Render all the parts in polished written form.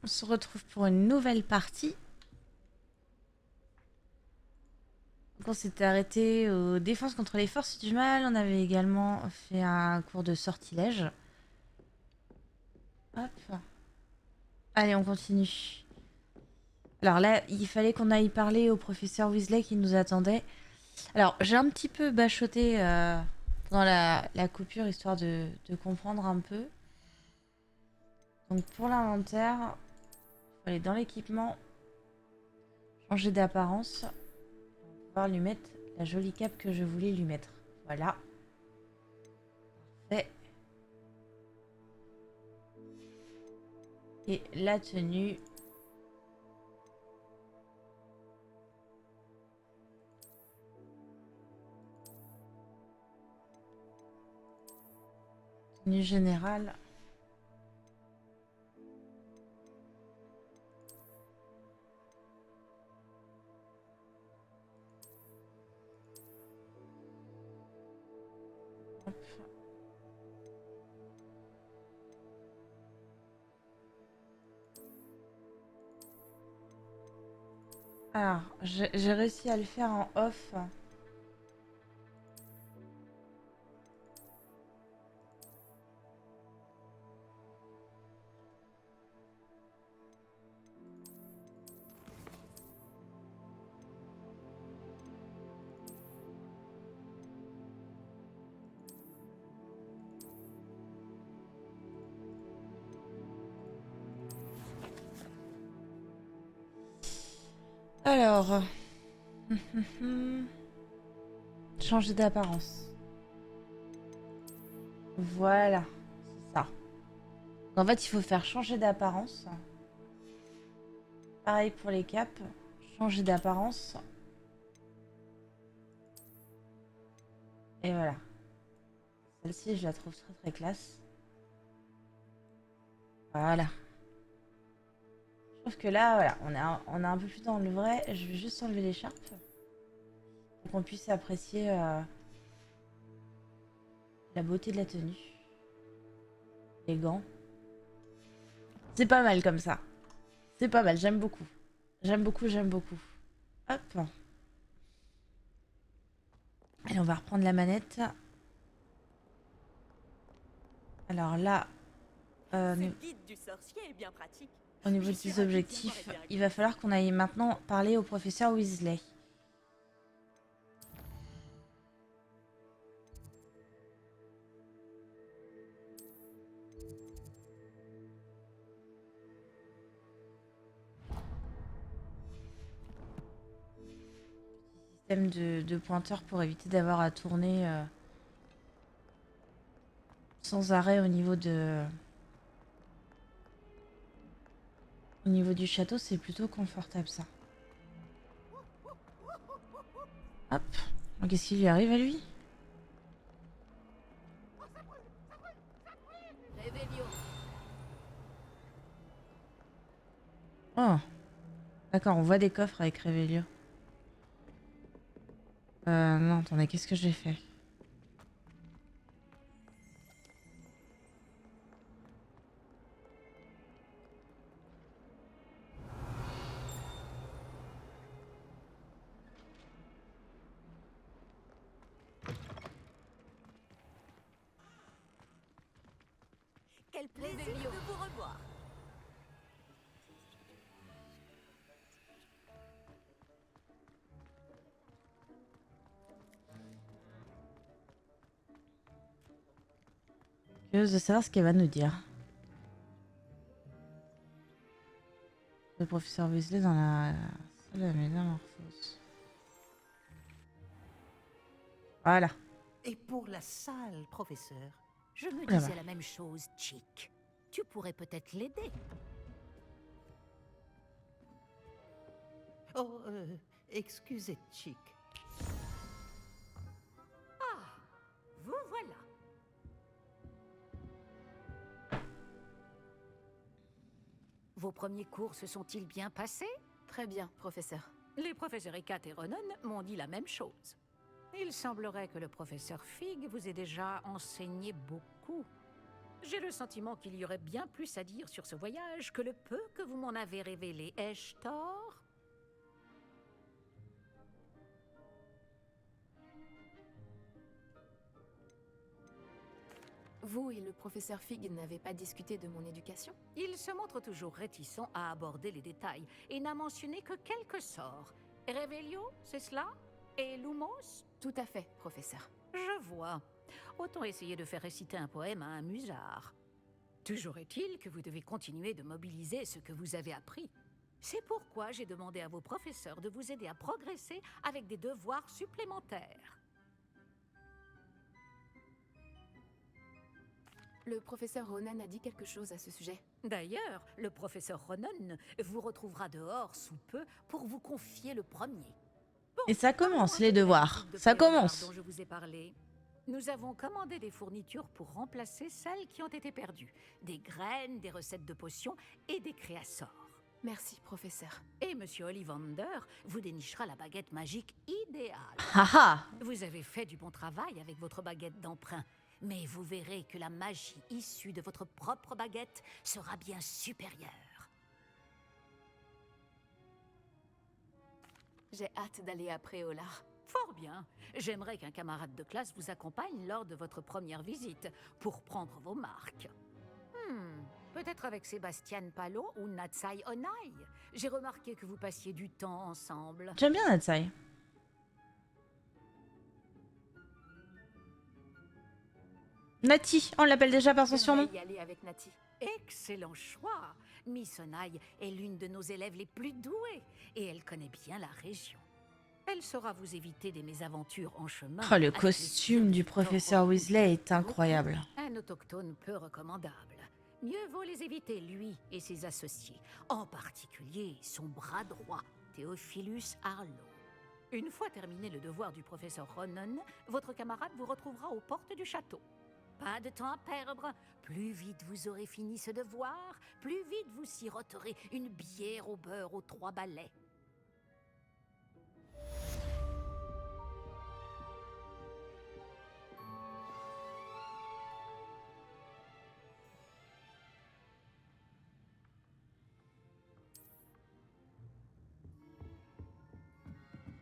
On se retrouve pour une nouvelle partie. Donc on s'était arrêté aux défenses contre les forces du mal. On avait également fait un cours de sortilège. Hop. Allez, on continue. Alors là, il fallait qu'on aille parler au professeur Weasley qui nous attendait. Alors, j'ai un petit peu bachoté pendant la coupure, histoire de comprendre un peu. Donc pour l'inventaire, il faut aller dans l'équipement, changer d'apparence. On va pouvoir lui mettre la jolie cape que je voulais lui mettre. Voilà. Fait. Et la tenue. Tenue générale. Hop. Alors, j'ai réussi à le faire en off. Alors, changer d'apparence. Voilà, c'est ça. En fait, il faut faire changer d'apparence. Pareil pour les capes. Changer d'apparence. Et voilà. Celle-ci, je la trouve très très classe. Voilà. Je trouve que là, voilà, on est un peu plus dans le vrai. Je vais juste enlever l'écharpe pour qu'on puisse apprécier la beauté de la tenue. Les gants. C'est pas mal comme ça. C'est pas mal, j'aime beaucoup. J'aime beaucoup, j'aime beaucoup. Hop. Allez, on va reprendre la manette. Alors là, Ce guide du sorcier est bien pratique. au niveau Je suis des ravie d'y avoir objectifs, été il va incluse. falloir qu'on aille maintenant parler au professeur Weasley. Système de pointeur pour éviter d'avoir à tourner sans arrêt au niveau du château, c'est plutôt confortable ça. Hop. Qu'est-ce qui lui arrive à lui? Réveillon. Oh, d'accord, on voit des coffres avec Révélio. Non, attendez, qu'est-ce que j'ai fait? Quel plaisir de vous revoir. Curieuse de savoir ce qu'elle va nous dire. Le professeur Weasley dans la salle de la métamorphose. Voilà. Et pour la salle, professeur? Je me Là-bas. disais la même chose, Chick. Tu pourrais peut-être l'aider. Oh, excusez, Chick. Vous voilà. Vos premiers cours se sont-ils bien passés? Très bien, professeur. Les professeurs Ekat et Ronan m'ont dit la même chose. Il semblerait que le professeur Fig vous ait déjà enseigné beaucoup. J'ai le sentiment qu'il y aurait bien plus à dire sur ce voyage que le peu que vous m'en avez révélé. Ai-je tort? Vous et le professeur Fig n'avez pas discuté de mon éducation? Il se montre toujours réticent à aborder les détails et n'a mentionné que quelques sorts. Revelio, c'est cela? Et Lumos? Tout à fait, professeur. Je vois. Autant essayer de faire réciter un poème à un musard. Toujours est-il que vous devez continuer de mobiliser ce que vous avez appris. C'est pourquoi j'ai demandé à vos professeurs de vous aider à progresser avec des devoirs supplémentaires. Le professeur Ronan a dit quelque chose à ce sujet. D'ailleurs, le professeur Ronan vous retrouvera dehors sous peu pour vous confier le premier. Bon, Et ça commence, parlons les un peu de la devoirs. boutique de Ça Péloard commence. dont je vous ai parlé. Nous avons commandé des fournitures pour remplacer celles qui ont été perdues. Des graines, des recettes de potions et des créassors. Merci, professeur. Et Monsieur Ollivander vous dénichera la baguette magique idéale. Haha. Vous avez fait du bon travail avec votre baguette d'emprunt. Mais vous verrez que la magie issue de votre propre baguette sera bien supérieure. J'ai hâte d'aller à Préolard. Fort bien. J'aimerais qu'un camarade de classe vous accompagne lors de votre première visite pour prendre vos marques. Peut-être avec Sébastien Palo ou Natsai Onai. J'ai remarqué que vous passiez du temps ensemble. J'aime bien Natsai. Nati, on l'appelle déjà par son surnom. J'aimerais y aller avec Nati. Excellent choix. Miss Onai est l'une de nos élèves les plus douées et elle connaît bien la région. Elle saura vous éviter des mésaventures en chemin. Oh, le avec les costume du professeur Weasley est incroyable. Un autochtone peu recommandable. Mieux vaut les éviter, lui et ses associés. En particulier son bras droit, Theophilus Harlow. Une fois terminé le devoir du professeur Ronan, votre camarade vous retrouvera aux portes du château. Pas de temps à perdre. Plus vite vous aurez fini ce devoir, plus vite vous siroterez une bière au beurre aux 3 balais.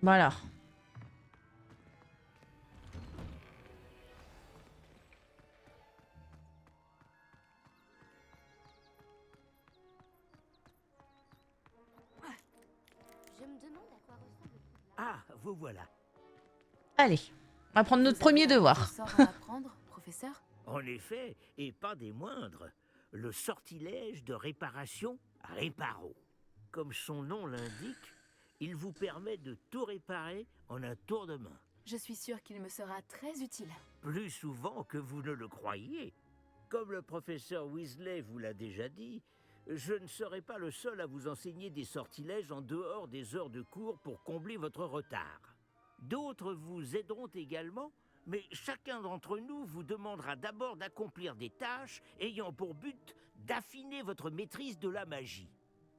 Bon alors. Je me demande à quoi ressemble. Ah, vous voilà. Allez, on va prendre notre Vous avez premier un devoir. nouveau sort à apprendre, professeur? En effet, et pas des moindres, le sortilège de réparation Réparo. Comme son nom l'indique, il vous permet de tout réparer en un tour de main. Je suis sûre qu'il me sera très utile. Plus souvent que vous ne le croyez. Comme le professeur Weasley vous l'a déjà dit, je ne serai pas le seul à vous enseigner des sortilèges en dehors des heures de cours pour combler votre retard. D'autres vous aideront également, mais chacun d'entre nous vous demandera d'abord d'accomplir des tâches ayant pour but d'affiner votre maîtrise de la magie.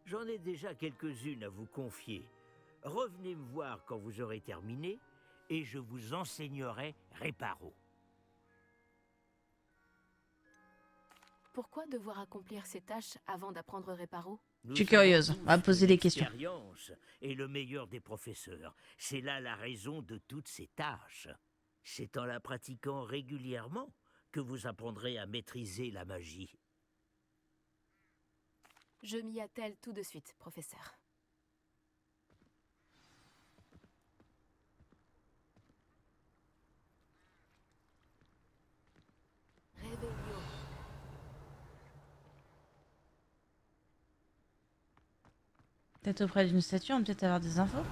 J'en ai déjà quelques-unes à vous confier. Revenez me voir quand vous aurez terminé, et je vous enseignerai Réparo. Pourquoi devoir accomplir ces tâches avant d'apprendre Réparo? Nous Je suis avons curieuse, tous on va poser des questions. l'expérience et le meilleur des professeurs. C'est là la raison de toutes ces tâches. C'est en la pratiquant régulièrement que vous apprendrez à maîtriser la magie. Je m'y attelle tout de suite, professeur. Réveillon. Peut-être auprès d'une statue, on peut peut-être avoir des infos.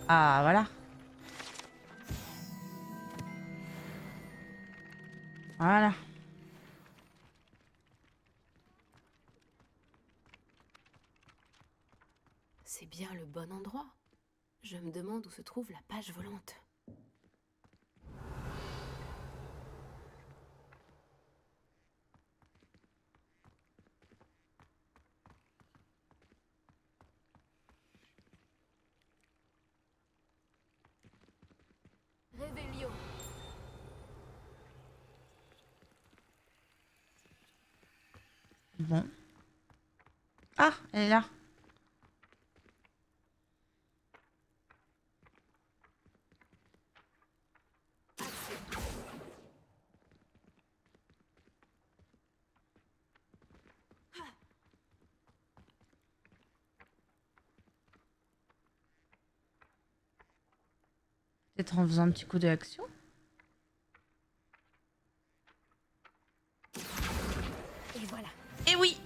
Ah, voilà. Voilà. C'est bien le bon endroit. Je me demande où se trouve la page volante. Réveillon. Bon. Ah, elle est là. Peut-être en faisant un petit coup d'action. Et voilà. Eh oui!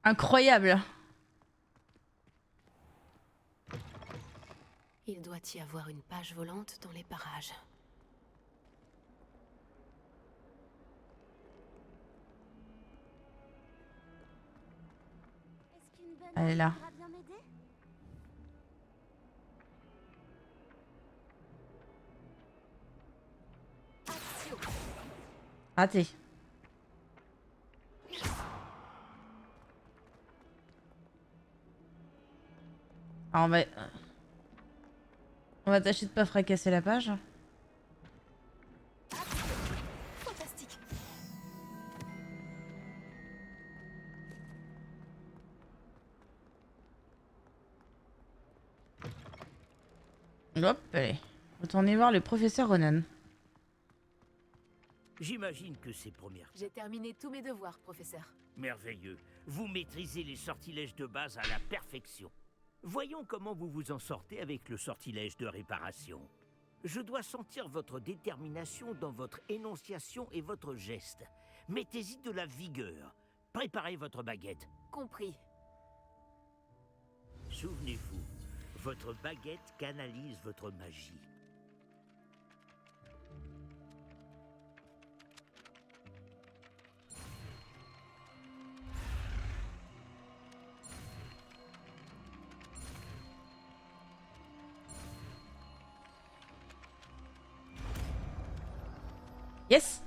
Incroyable! Il doit y avoir une page volante dans les parages. Est-ce qu'une bonne Elle est là. pourra bien m'aider? Raté. Alors on va tâcher de pas fracasser la page. Fantastique. Hop, allez. Retournez voir le professeur Ronan. J'imagine que c'est première. J'ai terminé tous mes devoirs, professeur. Merveilleux. Vous maîtrisez les sortilèges de base à la perfection. Voyons comment vous vous en sortez avec le sortilège de réparation. Je dois sentir votre détermination dans votre énonciation et votre geste. Mettez-y de la vigueur. Préparez votre baguette. Compris. Souvenez-vous, votre baguette canalise votre magie. Yes!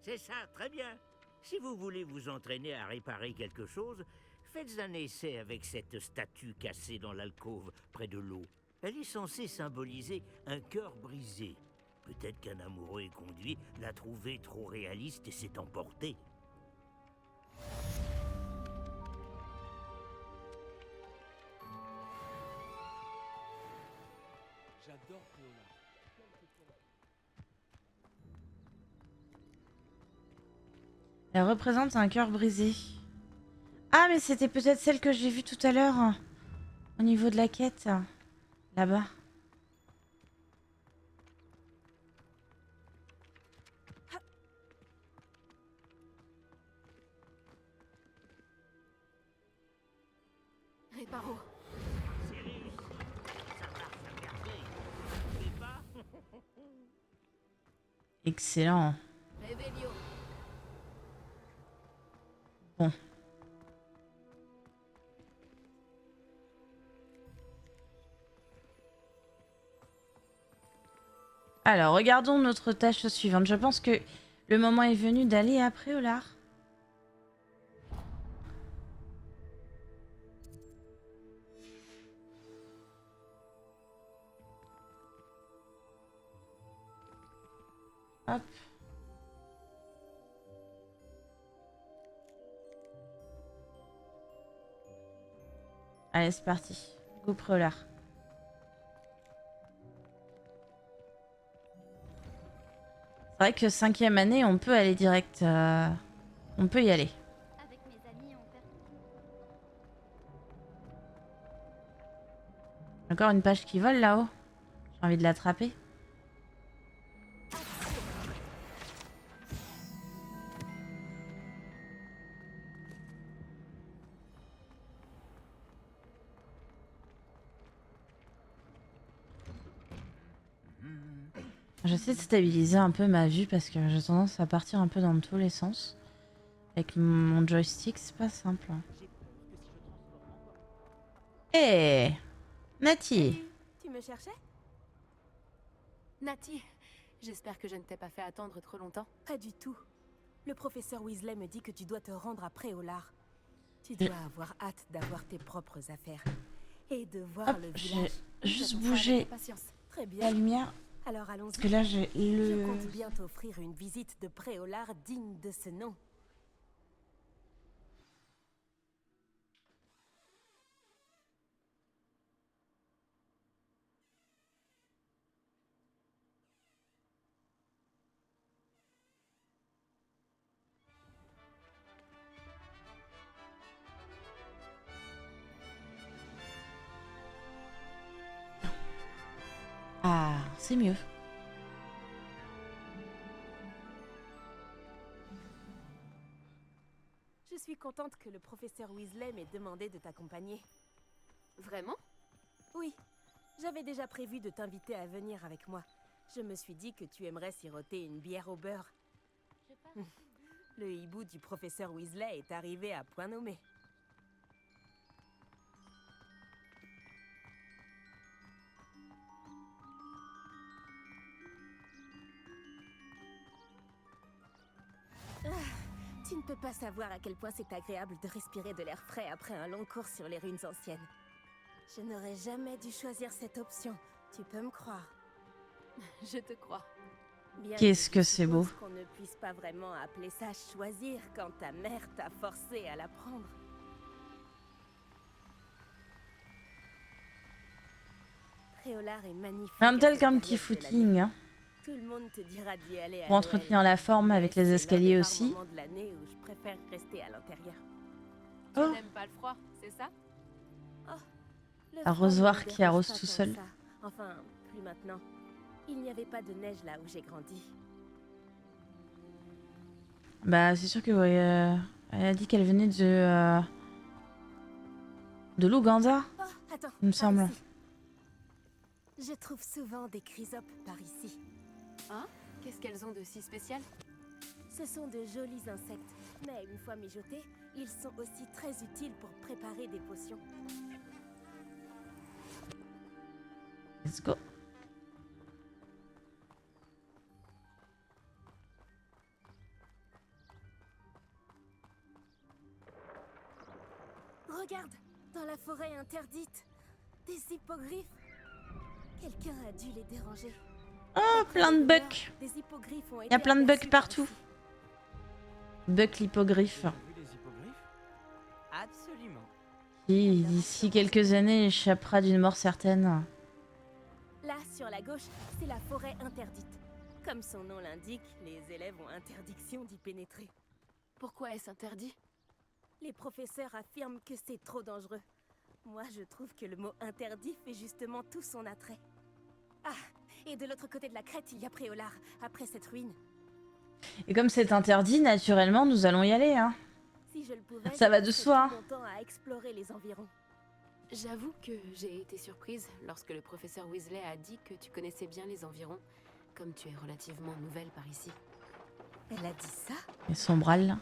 C'est ça, très bien. Si vous voulez vous entraîner à réparer quelque chose, faites un essai avec cette statue cassée dans l'alcôve près de l'eau. Elle est censée symboliser un cœur brisé. Peut-être qu'un amoureux éconduit l'a trouvée trop réaliste et s'est emporté. J'adore Paola. Elle représente un cœur brisé. Ah, mais c'était peut-être celle que j'ai vue tout à l'heure. Au niveau de la quête. Là-bas. Réparo. C'est réussi. Ça marche à merveille. Vous trouvez pas? Excellent. Revelio. Bon. Alors, regardons notre tâche suivante. Je pense que le moment est venu d'aller après Olar. Hop. Allez, c'est parti. Go Préolard. C'est vrai que 5e année, on peut aller direct. On peut y aller. Avec mes amis, on perd. Encore une page qui vole là-haut. J'ai envie de l'attraper. J'essaie de stabiliser un peu ma vue parce que j'ai tendance à partir un peu dans tous les sens. Avec mon joystick, c'est pas simple. Hé Nati. Salut, tu me cherchais? Nati, j'espère que je ne t'ai pas fait attendre trop longtemps. Pas du tout. Le professeur Weasley me dit que tu dois te rendre à Préolard. Tu dois avoir hâte d'avoir tes propres affaires et de voir Hop, le j'ai village. juste J'attends ça avec bougé impatience. Très la bien. lumière. Alors Parce allons-y. que là, j'ai Je compte le... bien t'offrir une visite de Préolard digne de ce nom. Ah, c'est mieux. Je suis contente que le professeur Weasley m'ait demandé de t'accompagner. Vraiment? Oui, j'avais déjà prévu de t'inviter à venir avec moi. Je me suis dit que tu aimerais siroter une bière au beurre. Le hibou du professeur Weasley est arrivé à point nommé. Tu ne peux pas savoir à quel point c'est agréable de respirer de l'air frais après un long cours sur les ruines anciennes. Je n'aurais jamais dû choisir cette option, tu peux me croire. Je te crois. Bien Qu'est-ce je que c'est beau. suppose qu'on ne puisse pas vraiment appeler ça choisir quand ta mère t'a forcé à l'apprendre. Préolard est magnifique. Un à tel cette qu'un petit période de l'année. footing, hein, Tout le monde te dira d'y aller à pour Noël. entretenir la forme Mais avec les c'est l'un escaliers des rares aussi. moments de l'année où je préfère rester à l'intérieur. Tu Oh. n'aimes pas le froid, c'est ça? Le Arrosoir froid ne me qui arrose dérange tout pas tant seul. que ça. Enfin, plus maintenant. Il n'y avait pas de neige là où j'ai grandi. Bah, c'est sûr que ouais, elle a dit qu'elle venait de l'Ouganda, Oh, attends, il me par semble. ici. Je trouve souvent des chrysopes par ici. Hein? Qu'est-ce qu'elles ont de si spécial? Ce sont de jolis insectes, mais une fois mijotés, ils sont aussi très utiles pour préparer des potions. Let's go. Regarde, dans la forêt interdite, des hippogriffes. Quelqu'un a dû les déranger. Oh, plein de bugs. Des hippogriffes ont Il y a été plein de bugs aperçus par partout. ici. Buck l'hippogriffe. Vous avez vu des hippogriffes? Absolument. Qui, d'ici quelques années, échappera d'une mort certaine. Là, sur la gauche, c'est la forêt interdite. Comme son nom l'indique, les élèves ont interdiction d'y pénétrer. Pourquoi est-ce interdit? Les professeurs affirment que c'est trop dangereux. Moi, je trouve que le mot interdit fait justement tout son attrait. Ah, et de l'autre côté de la crête, il y a Préolard, après cette ruine. Et comme c'est interdit, naturellement, nous allons y aller, hein. Si je le pouvais, Ça je va de passerais soi, tout mon temps à explorer les environs. J'avoue que j'ai été surprise lorsque le professeur Weasley a dit que tu connaissais bien les environs, comme tu es relativement nouvelle par ici. Elle a dit ça? Et son bral.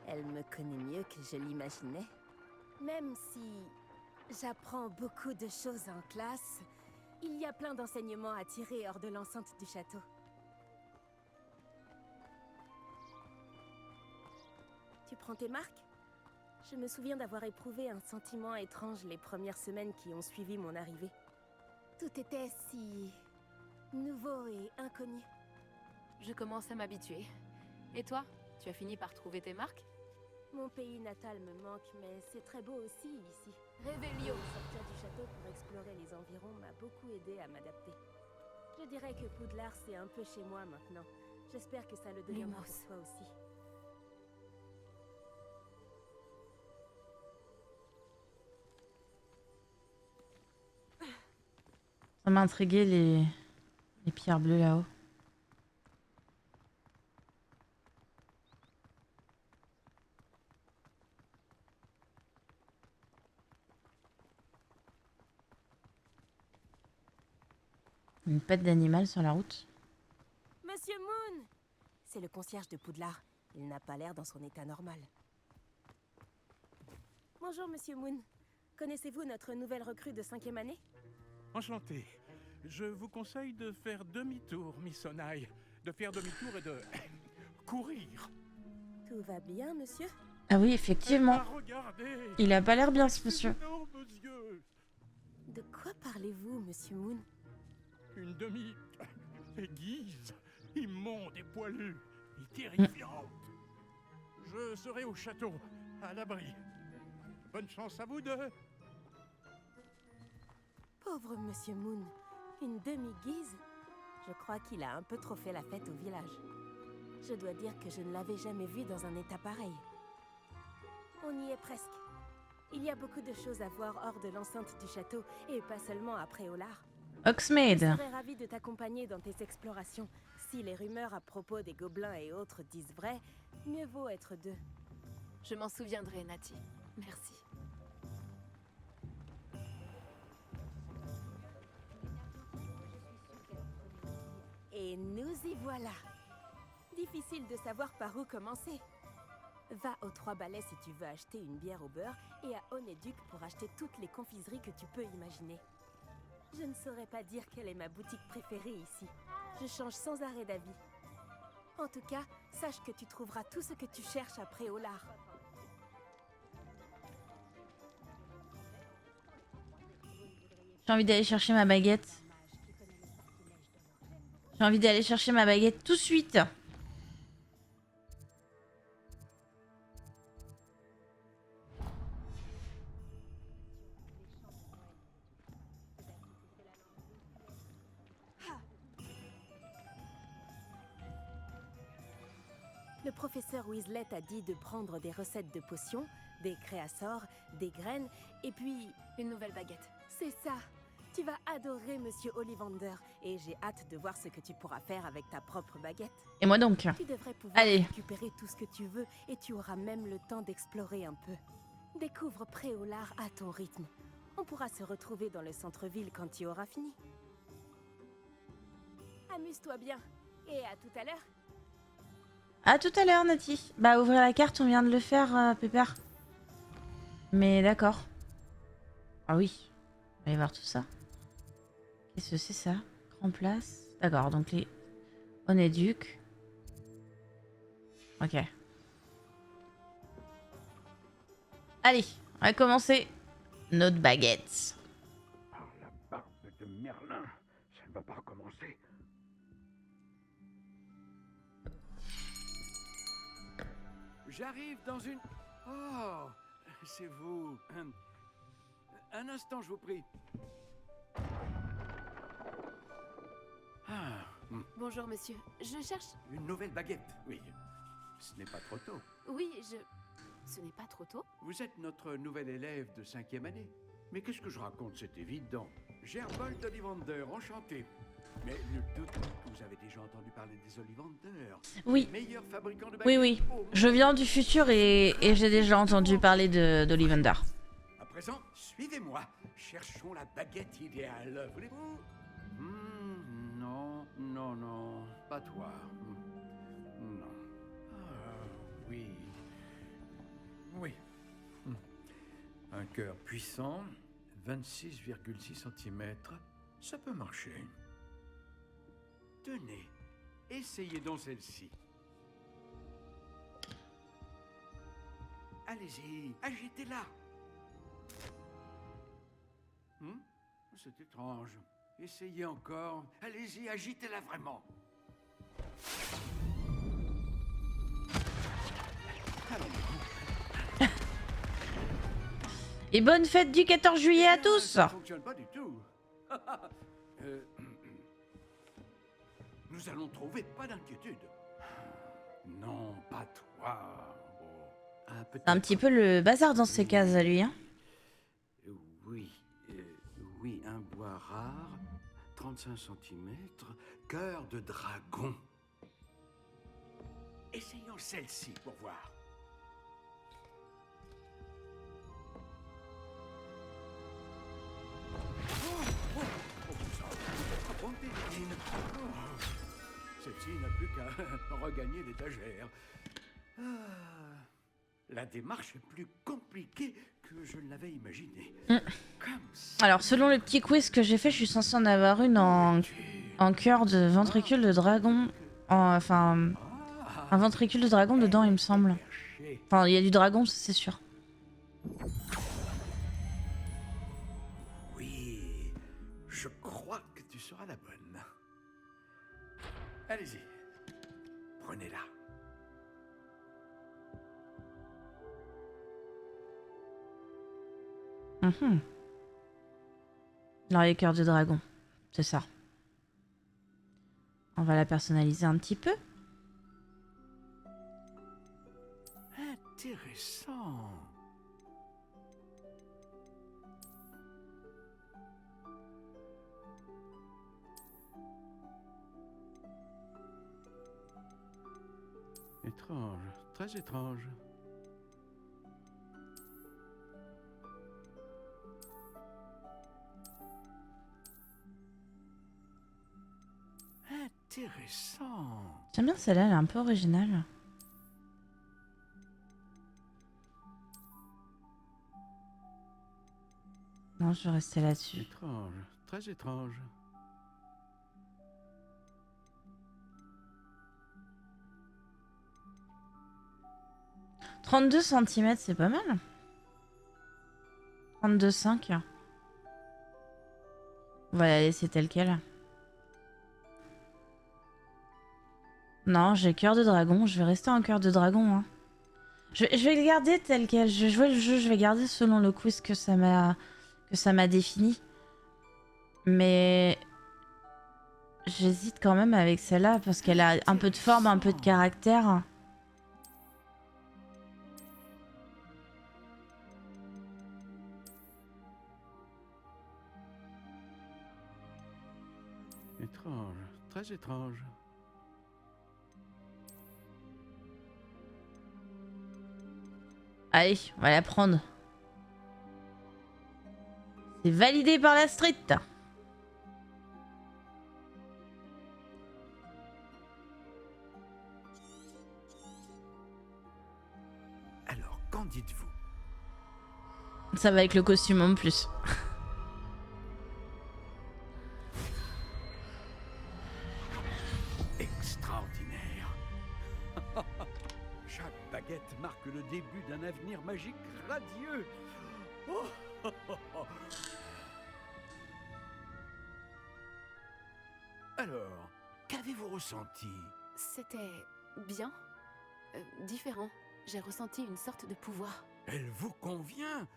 Elle me connaît mieux que je l'imaginais. Même si j'apprends beaucoup de choses en classe, il y a plein d'enseignements à tirer hors de l'enceinte du château. Tu prends tes marques? Je me souviens d'avoir éprouvé un sentiment étrange les premières semaines qui ont suivi mon arrivée. Tout était si nouveau et inconnu. Je commence à m'habituer. Et toi, tu as fini par trouver tes marques? Mon pays natal me manque, mais c'est très beau aussi ici. Révélio! Sortir du château pour explorer les environs m'a beaucoup aidé à m'adapter. Je dirais que Poudlard, c'est un peu chez moi maintenant. J'espère que ça le deviendra Lumos. pour toi aussi. Ça m'a intrigué les pierres bleues là-haut. Une patte d'animal sur la route. Monsieur Moon! C'est le concierge de Poudlard. Il n'a pas l'air dans son état normal. Bonjour, Monsieur Moon. Connaissez-vous notre nouvelle recrue de 5e année? Enchanté. Je vous conseille de faire demi-tour, Miss Onai. De faire demi-tour et de courir. Tout va bien, monsieur? Ah oui, effectivement. Regardez. Il a pas l'air bien, ce monsieur. D'énormes yeux. De quoi parlez-vous, Monsieur Moon? Une demi-aiguise, immonde et poilue, et terrifiante. Je serai au château, à l'abri. Bonne chance à vous deux. Pauvre Monsieur Moon, une demi-guise? Je crois qu'il a un peu trop fait la fête au village. Je dois dire que je ne l'avais jamais vu dans un état pareil. On y est presque. Il y a beaucoup de choses à voir hors de l'enceinte du château, et pas seulement à Préolard. Je Hogsmeade. serais ravie de t'accompagner dans tes explorations. Si les rumeurs à propos des gobelins et autres disent vrai, mieux vaut être deux. Je m'en souviendrai, Nati. Merci. Et nous y voilà. Difficile de savoir par où commencer. Va aux Trois Balais si tu veux acheter une bière au beurre et à Onéduc pour acheter toutes les confiseries que tu peux imaginer. Je ne saurais pas dire quelle est ma boutique préférée ici. Je change sans arrêt d'avis. En tout cas, sache que tu trouveras tout ce que tu cherches à Préolard. J'ai envie d'aller chercher ma baguette. J'ai envie d'aller chercher ma baguette tout de suite. Le professeur Weasley t'a dit de prendre des recettes de potions, des créassors, des graines, et puis... Une nouvelle baguette. C'est ça. Tu vas adorer Monsieur Ollivander, et j'ai hâte de voir ce que tu pourras faire avec ta propre baguette. Et moi donc. Tu devrais pouvoir Allez. récupérer tout ce que tu veux, et tu auras même le temps d'explorer un peu. Découvre Préolard à ton rythme. On pourra se retrouver dans le centre-ville quand tu auras fini. Amuse-toi bien, et à tout à l'heure. À tout à l'heure, Nati. Bah, ouvrir la carte, on vient de le faire, Pépère. Mais d'accord. Ah oui. On va aller voir tout ça. Qu'est-ce que c'est ça? Grand place. D'accord, donc les... Onéduc. Ok. Allez, on va commencer notre baguette. Par la barbe de Merlin, ça ne va pas recommencer. J'arrive dans une... Oh, c'est vous. Un instant, je vous prie. Ah, Bonjour, monsieur. Je cherche... une nouvelle baguette, oui. Ce n'est pas trop tôt. Oui, Ce n'est pas trop tôt? Vous êtes notre nouvel élève de 5e année. Mais qu'est-ce que je raconte, c'est évident. Gerbold Ollivander, enchanté. Mais nul doute que vous avez déjà entendu parler des Ollivander. Oui. Meilleurs fabricants de Oui, baguettes oui. au monde. Je viens du futur et j'ai déjà entendu parler d'Ollivander. À présent, suivez-moi. Cherchons la baguette idéale. Voulez-vous? Non, pas toi. Non. Ah, oui. Oui. Un cœur puissant, 26,6 cm, ça peut marcher. Tenez, essayez donc celle-ci. Allez-y, agitez-la. C'est étrange. Essayez encore. Allez-y, agitez-la vraiment. Et bonne fête du 14 juillet à tous! Ça ne fonctionne pas du tout. Nous allons trouver, pas d'inquiétude. Non, pas toi. Oh. Ah, C'est un petit peu le bazar dans ces cases à lui, hein. Oui, un bois rare, 35 cm, cœur de dragon. Essayons celle-ci pour voir. Celle-ci n'a plus qu'à regagner l'étagère. La démarche est plus compliquée que je ne l'avais imaginé. Comme ça. Alors, selon le petit quiz que j'ai fait, je suis censée en avoir une en cœur de ventricule de dragon. Enfin, Un ventricule de dragon dedans, il me semble. Enfin, il y a du dragon, c'est sûr. Oui, je crois que tu seras la bonne. Allez-y, prenez-la. Mhm. Alors, les cœurs de dragon, c'est ça. On va la personnaliser un petit peu. Intéressant. Étrange, très étrange. Intéressant. J'aime bien celle-là, elle est un peu originale. Non, je vais rester là-dessus. Étrange, très étrange. « 32 cm, c'est pas mal. 32,5. On va la laisser telle quelle. Non, j'ai cœur de dragon. Je vais rester en cœur de dragon. Hein. Je vais le garder tel quel. Je vais jouer le jeu, je vais garder selon le quiz que ça m'a défini. Mais j'hésite quand même avec celle-là parce qu'elle a un peu de forme, un peu de caractère. Étrange, très étrange. Allez, on va la prendre. C'est validé par la street. Alors, qu'en dites-vous? Ça va avec le costume en plus. Extraordinaire. Chaque baguette marque le début d'un avenir magique radieux. Oh, oh, oh, oh. Alors, qu'avez-vous ressenti? C'était bien, différent. J'ai ressenti une sorte de pouvoir. Elle vous convient?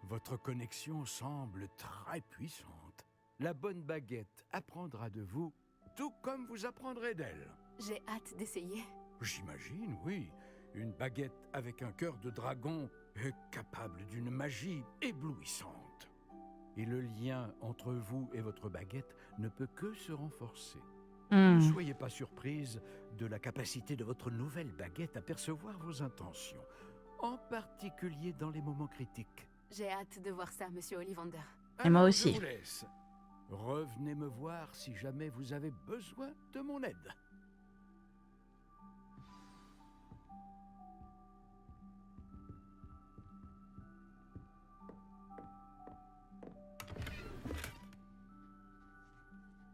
Votre connexion semble très puissante. La bonne baguette apprendra de vous, tout comme vous apprendrez d'elle. J'ai hâte d'essayer. J'imagine, oui. Une baguette avec un cœur de dragon est capable d'une magie éblouissante. Et le lien entre vous et votre baguette ne peut que se renforcer. Ne soyez pas surprise de la capacité de votre nouvelle baguette à percevoir vos intentions, en particulier dans les moments critiques. J'ai hâte de voir ça, Monsieur Ollivander. Et moi Alors, aussi. je vous laisse. Revenez me voir si jamais vous avez besoin de mon aide.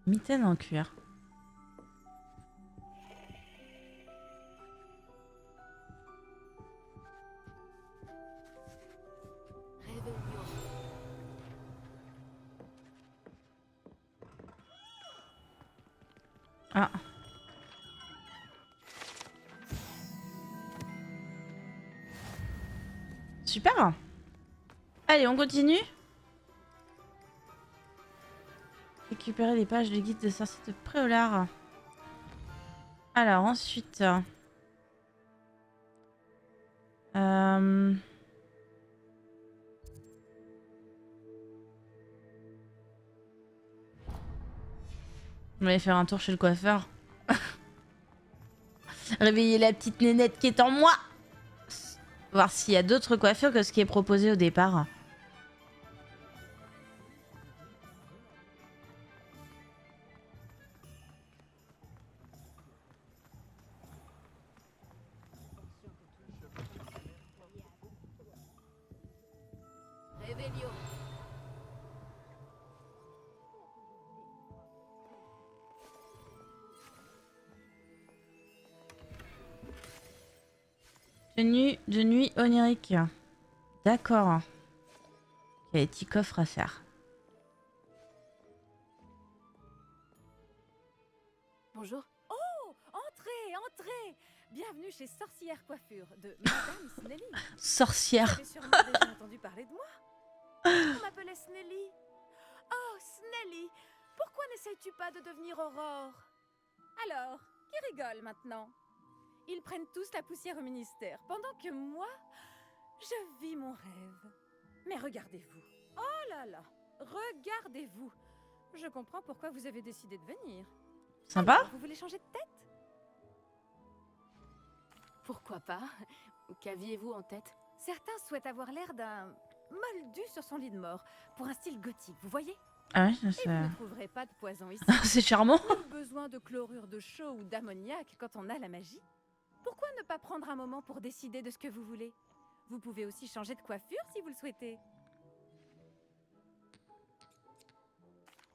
Mitaine en cuir. Réveillon. Ah. Super. Allez, on continue. Récupérer les pages de guide de sorcier de Préolard. Alors, ensuite... On va aller faire un tour chez le coiffeur. Réveiller la petite nénette qui est en moi. Voir s'il y a d'autres coiffures que ce qui est proposé au départ. Réveillon. Tenue de nuit onirique. D'accord. Il y a des petits coffres à faire. Bonjour. Oh, entrez, entrez. Bienvenue chez Sorcière Coiffure de Madame Snelly. Vous Sorcière. avez sûrement déjà entendu parler de moi. On m'appelait Snelly. Oh, Snelly, pourquoi n'essayes-tu pas de devenir Aurore? Alors, qui rigole maintenant? Ils prennent tous la poussière au ministère, pendant que moi, je vis mon rêve. Mais regardez-vous. Oh là là, regardez-vous. Je comprends pourquoi vous avez décidé de venir. Sympa. Alors, vous voulez changer de tête? Pourquoi pas? Qu'aviez-vous en tête? Certains souhaitent avoir l'air d'un moldu sur son lit de mort, pour un style gothique, vous voyez? Ah ouais, Et vous ne trouverez pas de poison ici. c'est charmant. Ni besoin de chlorure de chaux ou d'ammoniac quand on a la magie. Pourquoi ne pas prendre un moment pour décider de ce que vous voulez? Vous pouvez aussi changer de coiffure si vous le souhaitez.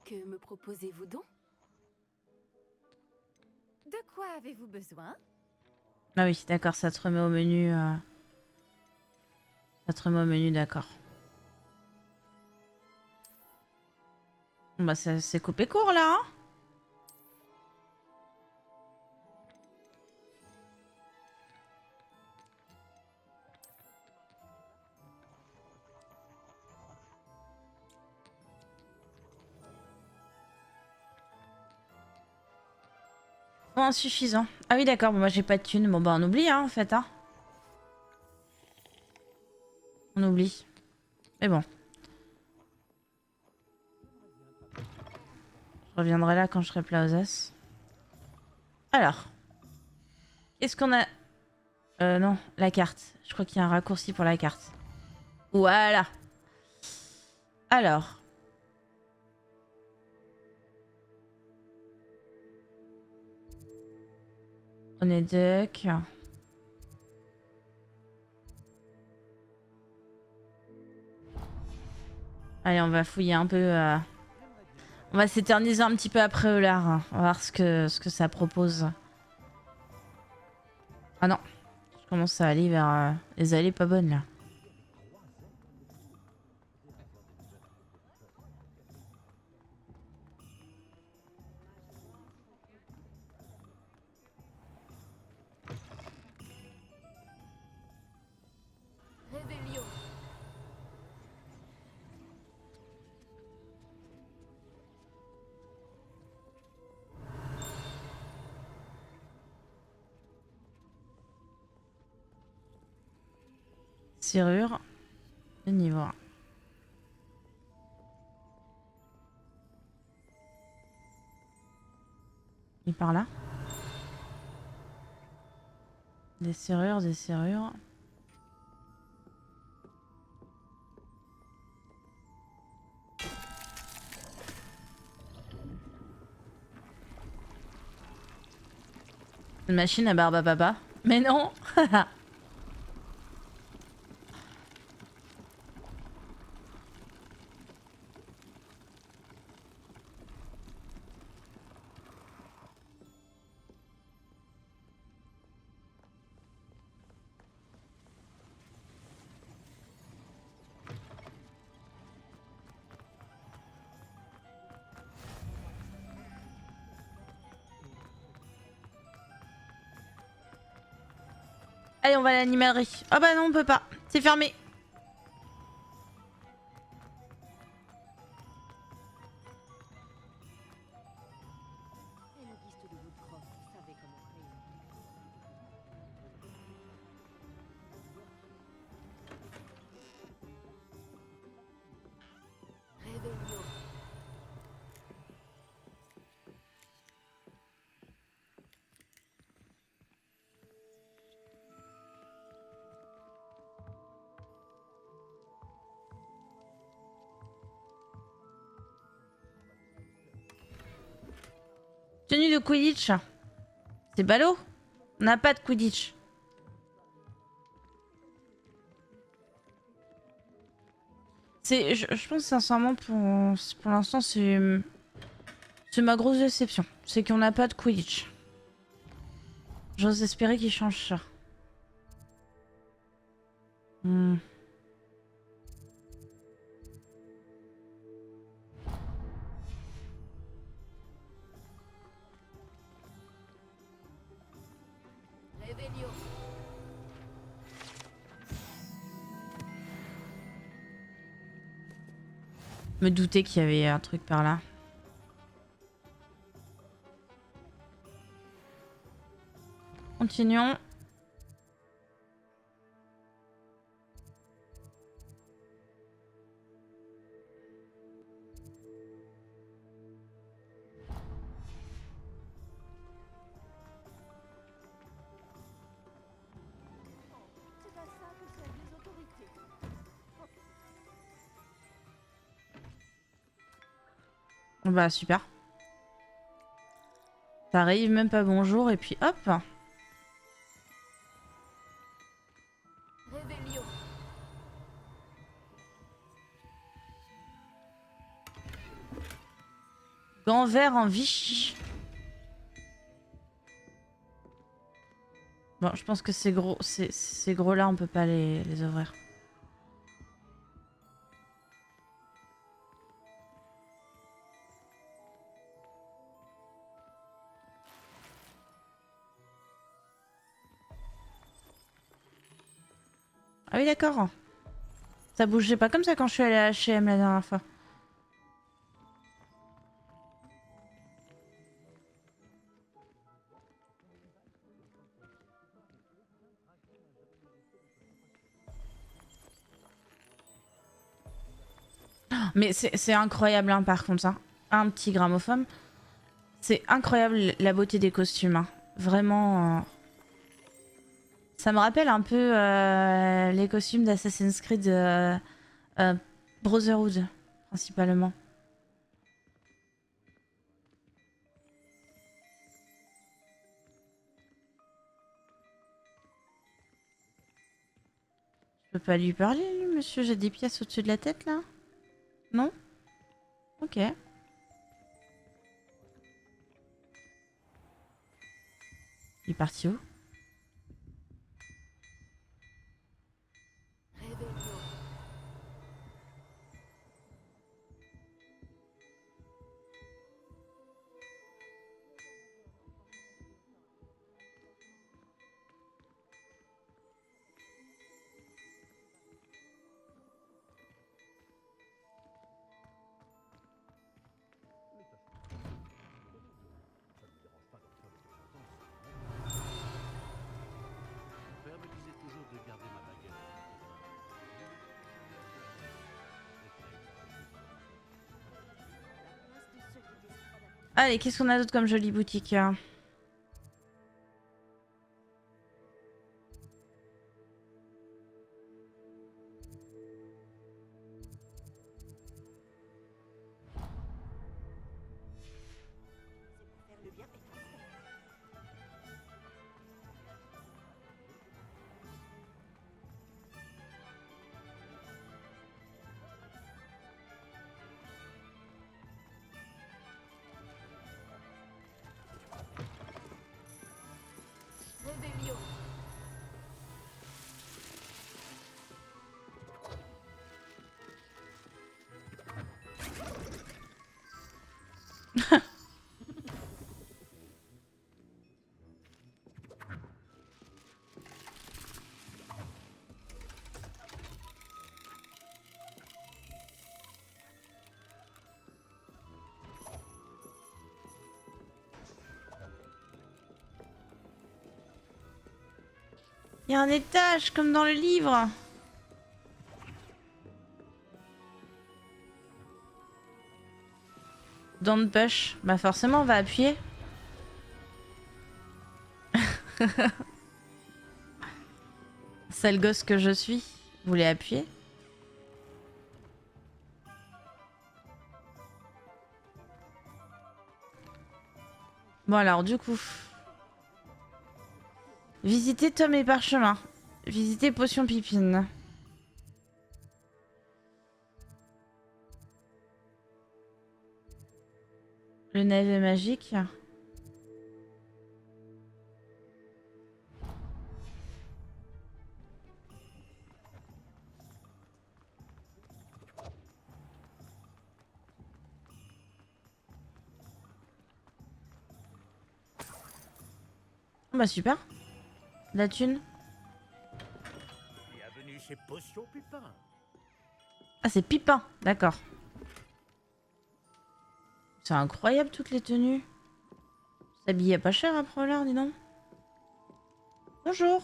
Que me proposez-vous donc? De quoi avez-vous besoin? Ah oui, d'accord, ça te remet au menu. Ça te remet au menu, d'accord. Bon, bah, c'est coupé court là. Hein, bon, insuffisant. Ah oui, d'accord, bon, moi j'ai pas de thunes. Bon, bah, on oublie, hein, en fait. Hein. On oublie. Mais bon. Je reviendrai là quand je serai plein aux as. Alors. Qu'est-ce qu'on a... non, la carte. Je crois qu'il y a un raccourci pour la carte. Voilà. Alors. On est duck. Allez, on va fouiller un peu. On va s'éterniser un petit peu après Eulard. Hein. On va voir ce que ça propose. Ah non. Je commence à aller vers les allées pas bonnes là. Réveillon. Serrure. De niveau 1. Et par là. Des serrures, des serrures. Une machine à barbe à papa. Mais non. Allez, on va à l'animalerie. Ah bah non, on peut pas. C'est fermé. Réveillon. Tenue de Quidditch. C'est ballot. On n'a pas de Quidditch. Je pense sincèrement pour l'instant c'est ma grosse déception. C'est qu'on n'a pas de Quidditch. J'ose espérer qu'ils changent ça. Hmm. Réveillon. Me doutais qu'il y avait un truc par là. Continuons. C'est à ça que servent les autorités. Bah super. Ça arrive même pas bonjour et puis hop. Réveillon. Gants verts en Vichy. Bon, je pense que ces gros là on peut pas les ouvrir. Ah oui d'accord. Ça bougeait pas comme ça quand je suis allée à H&M la dernière fois. Mais c'est incroyable hein, par contre. Hein. Un petit gramophone. C'est incroyable la beauté des costumes. Hein. Vraiment. Ça me rappelle un peu les costumes d'Assassin's Creed Brotherhood, principalement. Je peux pas lui parler, lui, monsieur. J'ai des pièces au-dessus de la tête, là? Non? Ok. Il est parti où? Réveillon. Mon père me disait toujours de garder ma baguette. Allez, qu'est-ce qu'on a d'autre comme jolie boutique hein. Réveillon. Il y a un étage, comme dans le livre. Don't push. Bah forcément, on va appuyer. Sale gosse que je suis. Vous voulez appuyer? Bon alors, du coup... Visiter tome et parchemin. Visiter potion pipine. Le navet magique. Bah super. La thune. Bienvenue chez Potion Pupin. Ah c'est Pipin, d'accord. C'est incroyable toutes les tenues. S'habiller pas cher après l'heure, dis donc. Bonjour.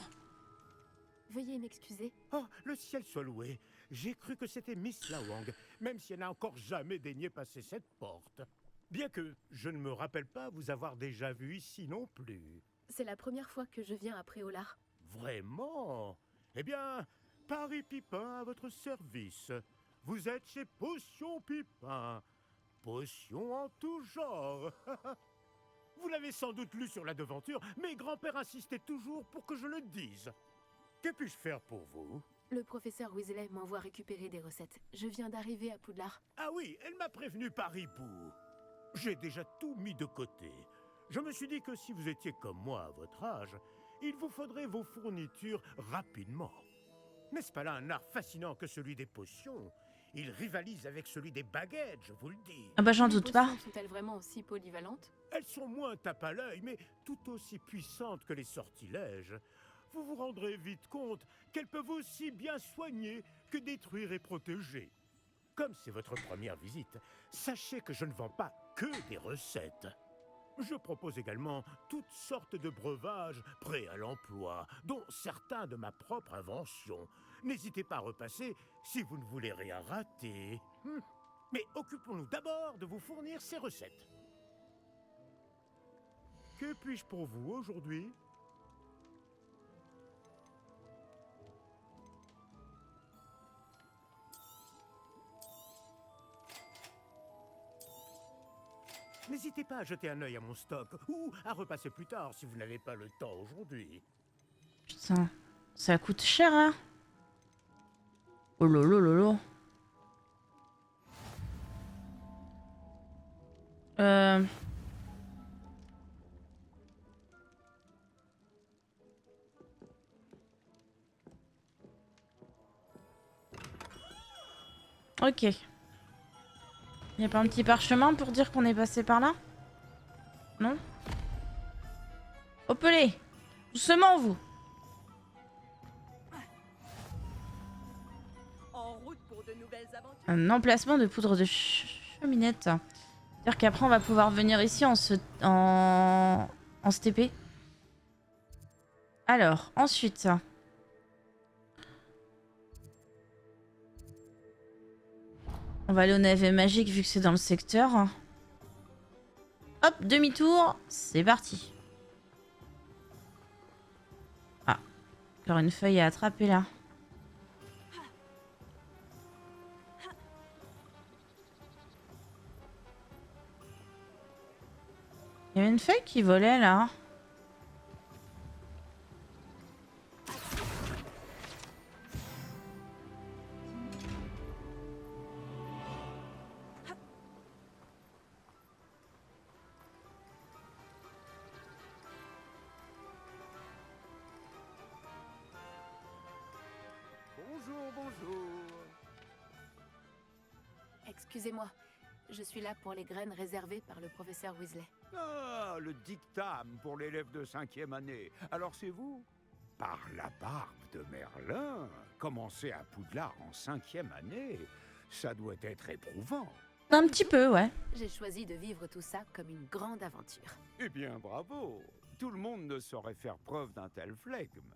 Veuillez m'excuser. Oh, le ciel soit loué. J'ai cru que c'était Miss Lawang, même si elle n'a encore jamais daigné passer cette porte. Bien que je ne me rappelle pas vous avoir déjà vu ici non plus. C'est la première fois que je viens à Préolard. Vraiment? Eh bien, Paris Pipin à votre service. Vous êtes chez Potion Pipin. Potion en tout genre. Vous l'avez sans doute lu sur la devanture, mais grand-père insistait toujours pour que je le dise. Que puis-je faire pour vous? Le professeur Weasley m'envoie récupérer des recettes. Je viens d'arriver à Poudlard. Ah oui, elle m'a prévenu par hibou. J'ai déjà tout mis de côté. Je me suis dit que si vous étiez comme moi à votre âge, il vous faudrait vos fournitures rapidement. N'est-ce pas là un art fascinant que celui des potions? Il rivalise avec celui des baguettes, je vous le dis. Ah bah j'en Les doute pas. potions sont-elles vraiment aussi polyvalentes? Elles sont moins tape à l'œil, mais tout aussi puissantes que les sortilèges. Vous vous rendrez vite compte qu'elles peuvent aussi bien soigner que détruire et protéger. Comme c'est votre première visite, sachez que je ne vends pas que des recettes. Je propose également toutes sortes de breuvages prêts à l'emploi, dont certains de ma propre invention. N'hésitez pas à repasser si vous ne voulez rien rater. Mais occupons-nous d'abord de vous fournir ces recettes. Que puis-je pour vous aujourd'hui ? N'hésitez pas à jeter un œil à mon stock, ou à repasser plus tard si vous n'avez pas le temps aujourd'hui. Putain, ça coûte cher, hein. Oh lolo lolo. Ok. Y a pas un petit parchemin pour dire qu'on est passé par là? Non? Hopelé! Doucement, vous! En route pour de nouvelles aventures. Un emplacement de poudre de cheminette. C'est-à-dire qu'après, on va pouvoir venir ici en STP. Alors, ensuite... On va aller au navet magique vu que c'est dans le secteur. Hop, demi-tour, c'est parti. Ah, encore une feuille à attraper là. Il y avait une feuille qui volait là. Bonjour, bonjour. Excusez-moi, je suis là pour les graines réservées par le professeur Weasley. Ah, le dictame pour l'élève de 5e année. Alors c'est vous? Par la barbe de Merlin, commencer à Poudlard en 5e année, ça doit être éprouvant. Un petit peu, ouais. J'ai choisi de vivre tout ça comme une grande aventure. Eh bien, bravo. Tout le monde ne saurait faire preuve d'un tel flegme.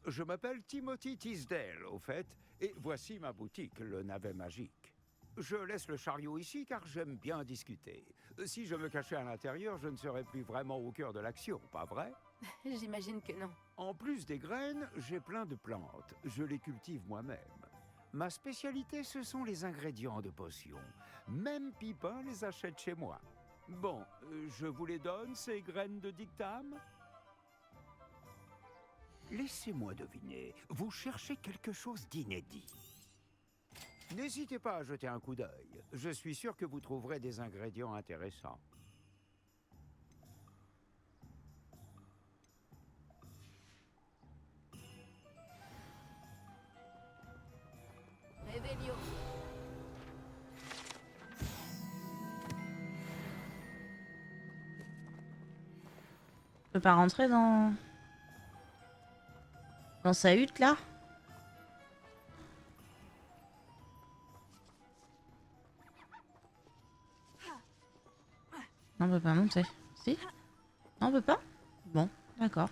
Je m'appelle Timothy Tisdale, au fait, et voici ma boutique, le navet magique. Je laisse le chariot ici car j'aime bien discuter. Si je me cachais à l'intérieur, je ne serais plus vraiment au cœur de l'action, pas vrai? J'imagine que non. En plus des graines, j'ai plein de plantes. Je les cultive moi-même. Ma spécialité, ce sont les ingrédients de potions. Même Pipin les achète chez moi. Bon, je vous les donne, ces graines de dictame? Laissez-moi deviner, vous cherchez quelque chose d'inédit. N'hésitez pas à jeter un coup d'œil. Je suis sûr que vous trouverez des ingrédients intéressants. Réveillon. Je peux pas rentrer dans... Dans sa hutte, là? Non, on peut pas monter. Si? Non, on peut pas? Bon, d'accord.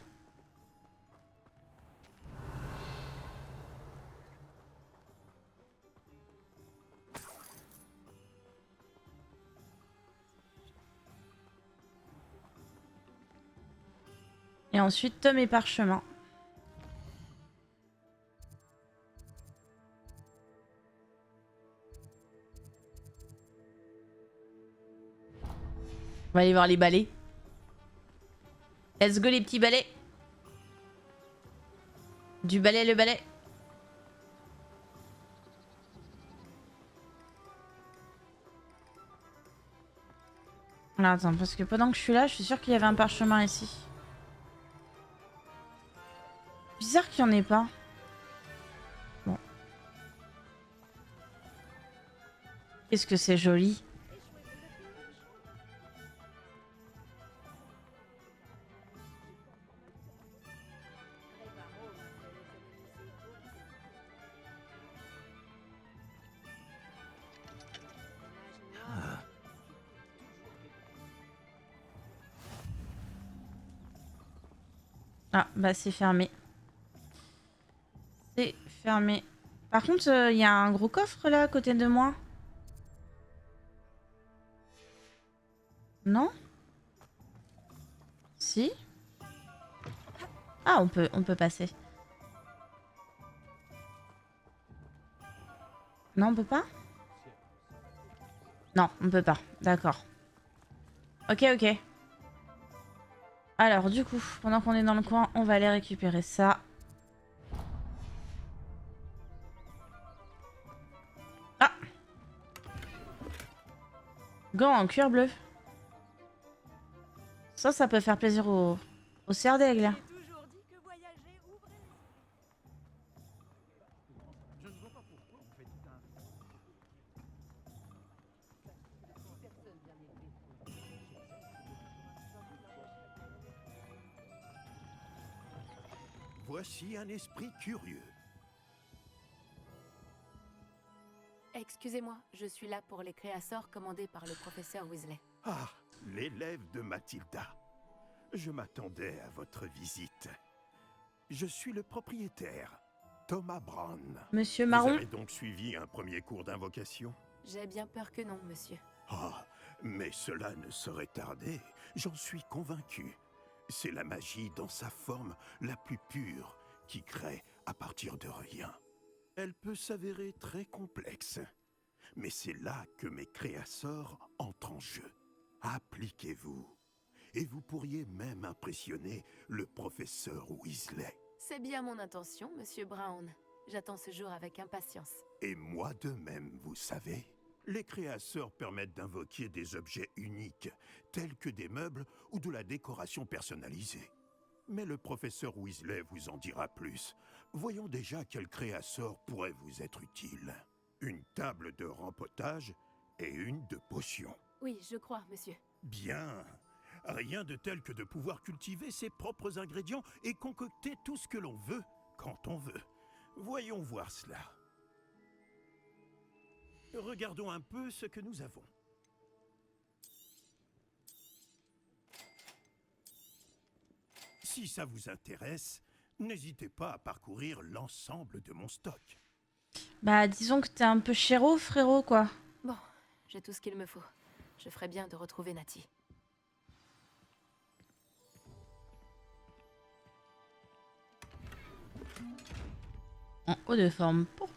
Et ensuite, tome et parchemin. On va aller voir les balais. Let's go les petits balais. Du balai le balai. Alors attends, parce que pendant que je suis là, je suis sûre qu'il y avait un parchemin ici. Bizarre qu'il n'y en ait pas. Bon. Qu'est-ce que c'est joli. Ah, bah c'est fermé. C'est fermé. Par contre, il y a un gros coffre là à côté de moi. Non? Si? Ah, on peut passer. Non, on peut pas? Non, on peut pas. D'accord. Ok, ok. Alors, du coup, pendant qu'on est dans le coin, on va aller récupérer ça. Ah! Gants en cuir bleu. Ça peut faire plaisir au cerf d'aigle. Voici un esprit curieux. Excusez-moi, je suis là pour les créasseurs commandés par le professeur Weasley. Ah, l'élève de Mathilda. Je m'attendais à votre visite. Je suis le propriétaire, Thomas Brown. Monsieur Vous Marron. avez donc suivi un premier cours d'invocation? J'ai bien peur que non, monsieur. Ah, mais cela ne saurait tarder, j'en suis convaincu. C'est la magie dans sa forme la plus pure qui crée à partir de rien. Elle peut s'avérer très complexe, mais c'est là que mes créasseurs entrent en jeu. Appliquez-vous, et vous pourriez même impressionner le professeur Weasley. C'est bien mon intention, monsieur Brown. J'attends ce jour avec impatience. Et moi de même, vous savez. Les créasseurs permettent d'invoquer des objets uniques, tels que des meubles ou de la décoration personnalisée. Mais le professeur Weasley vous en dira plus. Voyons déjà quel créasseur pourrait vous être utile. Une table de rempotage et une de potions. Oui, je crois, monsieur. Bien. Rien de tel que de pouvoir cultiver ses propres ingrédients et concocter tout ce que l'on veut, quand on veut. Voyons voir cela. Regardons un peu ce que nous avons. Si ça vous intéresse, n'hésitez pas à parcourir l'ensemble de mon stock. Bah, disons que t'es un peu chéro, frérot, quoi. Bon, j'ai tout ce qu'il me faut. Je ferais bien de retrouver Nati. En haut de forme pourpre.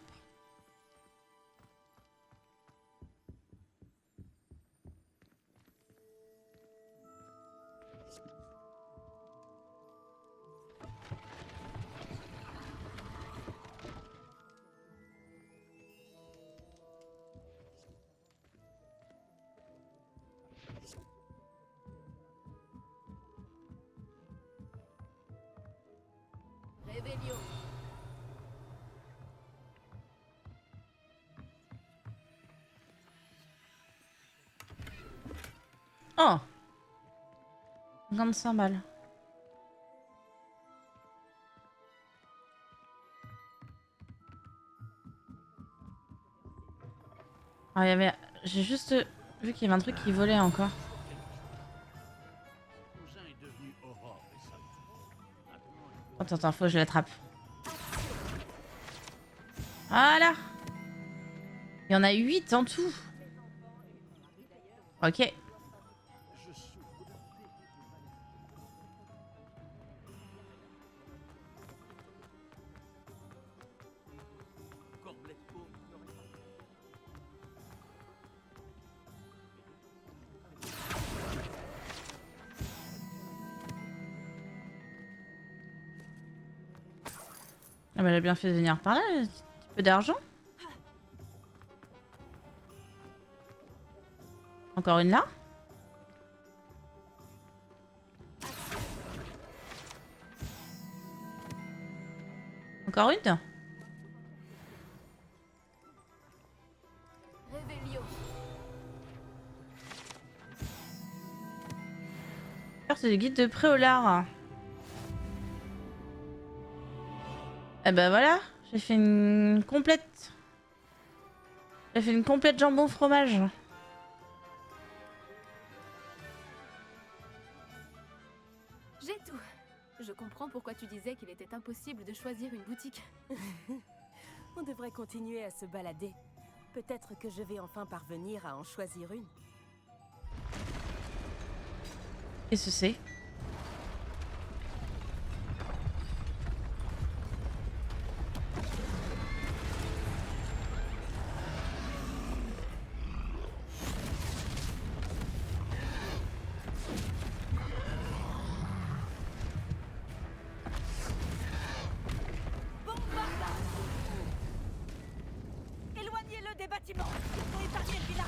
Réveillon. Oh! 55 balles. Alors, il y avait... J'ai juste vu qu'il y avait un truc qui volait encore. Attends, attends, faut que je l'attrape. Voilà. Il y en a 8 en tout. Ok. Ah bah, elle a bien fait de venir par là, un petit peu d'argent. Encore une là. Encore une. Réveillon. C'est le guide de Préolard. Eh ben voilà, j'ai fait une complète. J'ai fait une complète jambon fromage. J'ai tout. Je comprends pourquoi tu disais qu'il était impossible de choisir une boutique. On devrait continuer à se balader. Peut-être que je vais enfin parvenir à en choisir une. Qu'est-ce que c'est? Éloignez-le des bâtiments pour épargner le village.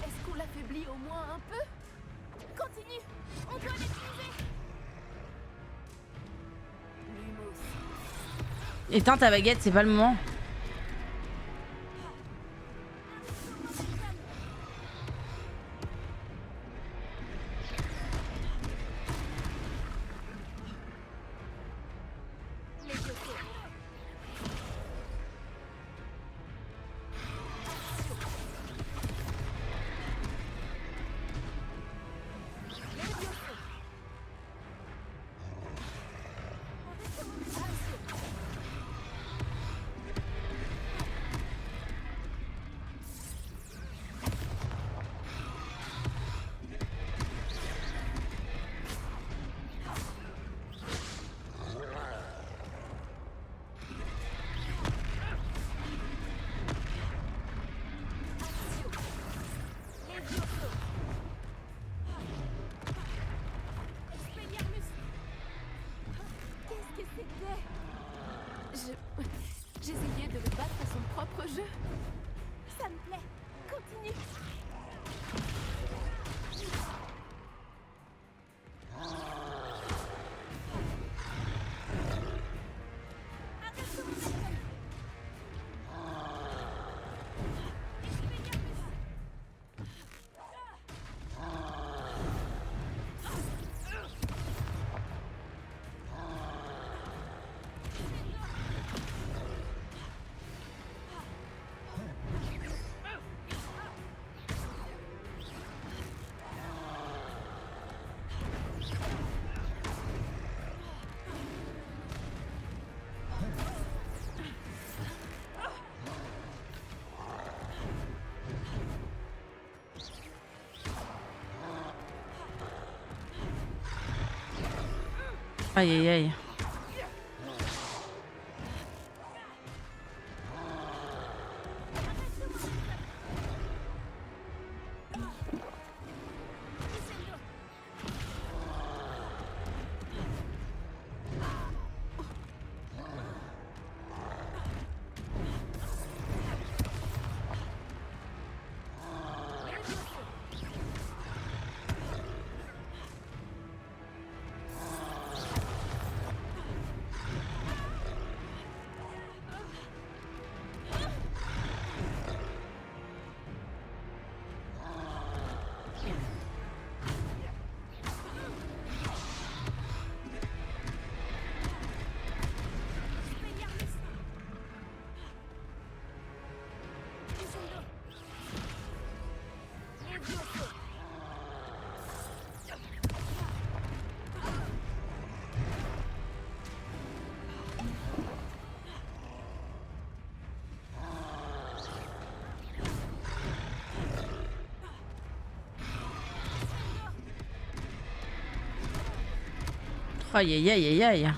Est-ce qu'on l'affaiblit au moins un peu? Continue. On doit l'utiliser. Lumos. Éteins ta baguette, c'est pas le moment. J'essayais de le battre à son propre jeu. Ça me plaît. Continue. Aïe aïe aïe. Aïe aïe aïe aïe aïe.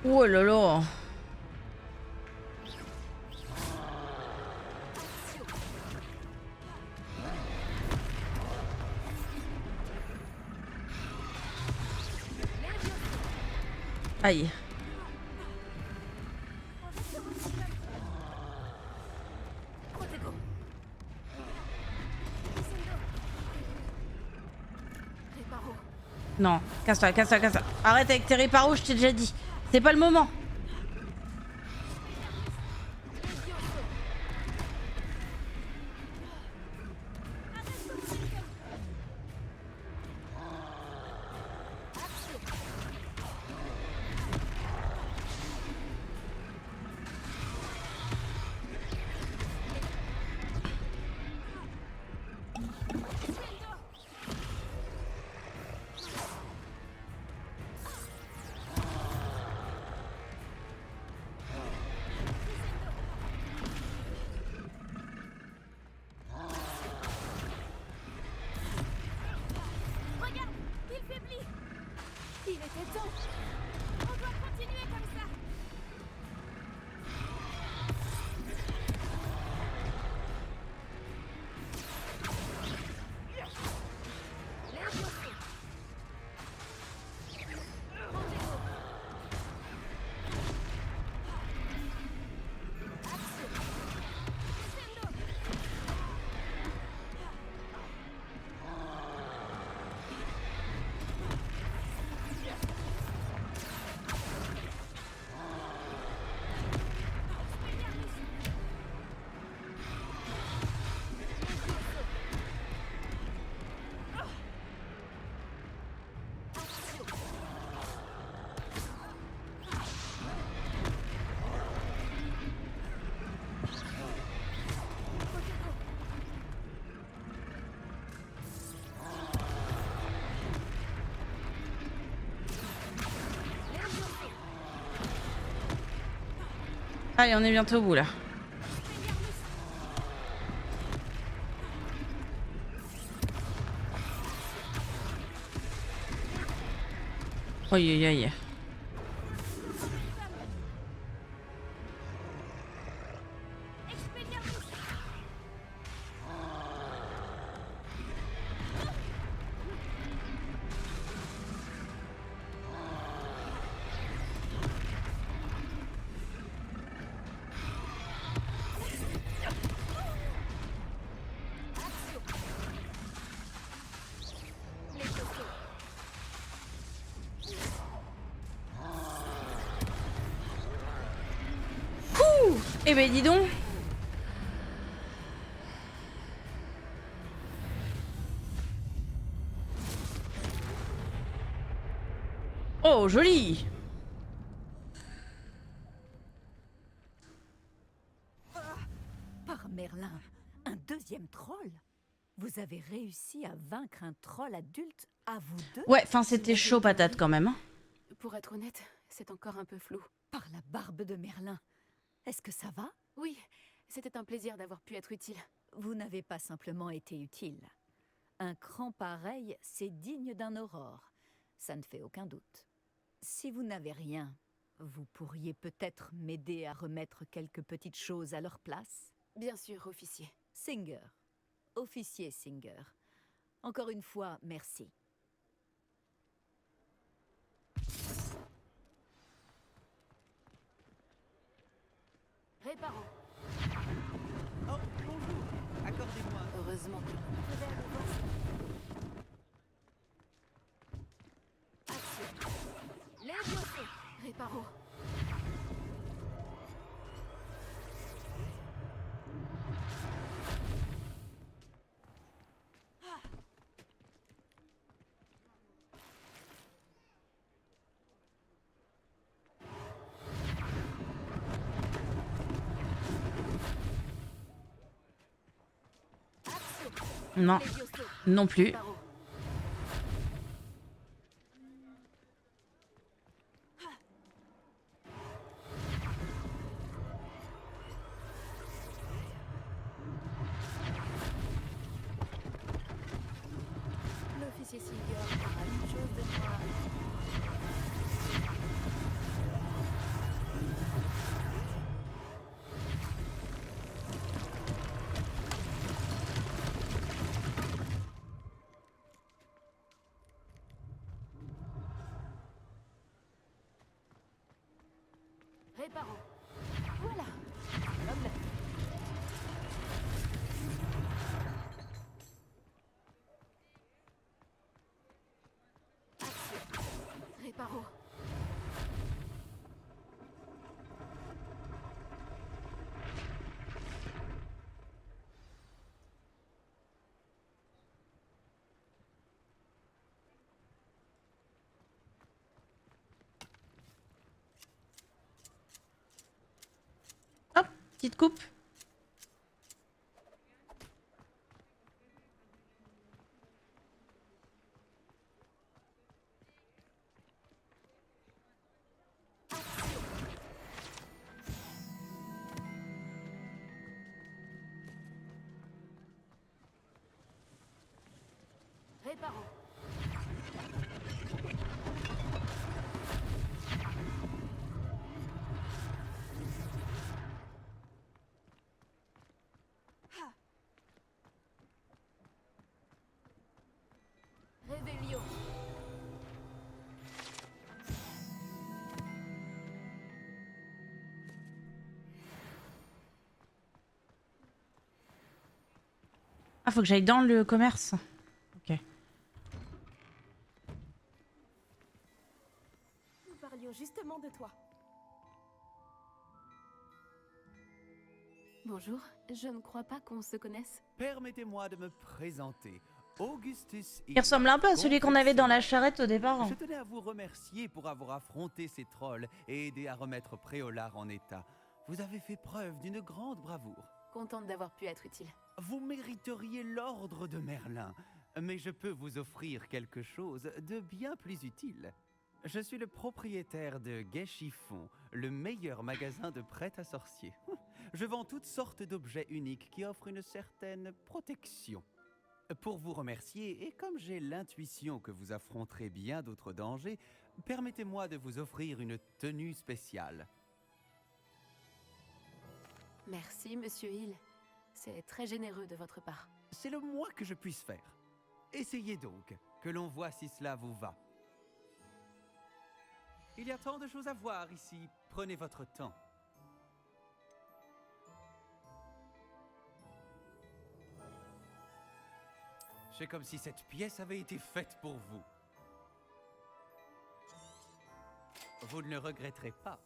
Oh là là. Aïe. Non, casse-toi, casse-toi, casse-toi. Arrête avec tes réparos, je t'ai déjà dit. C'est pas le moment. Allez, on est bientôt au bout là. Aïe aïe aïe. Eh ben dis donc. Oh joli. Par Merlin, un deuxième troll? Vous avez réussi à vaincre un troll adulte à vous deux? Ouais, enfin c'était chaud patate quand même. Hein. Pour être honnête, c'est encore un peu flou. Par la barbe de Merlin. Est-ce que ça va? Oui, c'était un plaisir d'avoir pu être utile. Vous n'avez pas simplement été utile. Un cran pareil, c'est digne d'un aurore. Ça ne fait aucun doute. Si vous n'avez rien, vous pourriez peut-être m'aider à remettre quelques petites choses à leur place? Bien sûr, officier. Singer. Officier Singer. Encore une fois, merci. Réparons. Oh, bonjour. Accordez-moi. Heureusement que... Action. Les biosphères. Réparons. Non, non plus. L'officier Silver aura une chose de moi. Réparons. Voilà. Hop. Action. Réparons. Hop, petite coupe. Réparons. Réveillon. Ah, faut que j'aille dans le commerce. Ok. Nous parlions justement de toi. Bonjour, je ne crois pas qu'on se connaisse. Permettez-moi de me présenter. Augustus. Il ressemble un peu à celui qu'on avait dans la charrette au départ. Je tenais à vous remercier pour avoir affronté ces trolls et aidé à remettre Préolard en état. Vous avez fait preuve d'une grande bravoure. Contente d'avoir pu être utile. Vous mériteriez l'ordre de Merlin, mais je peux vous offrir quelque chose de bien plus utile. Je suis le propriétaire de Gai Chiffon, le meilleur magasin de prêt à sorcier. Je vends toutes sortes d'objets uniques qui offrent une certaine protection. Pour vous remercier, et comme j'ai l'intuition que vous affronterez bien d'autres dangers, permettez-moi de vous offrir une tenue spéciale. Merci, Monsieur Hill. C'est très généreux de votre part. C'est le moins que je puisse faire. Essayez donc, que l'on voit si cela vous va. Il y a tant de choses à voir ici. Prenez votre temps. C'est comme si cette pièce avait été faite pour vous. Vous ne le regretterez pas.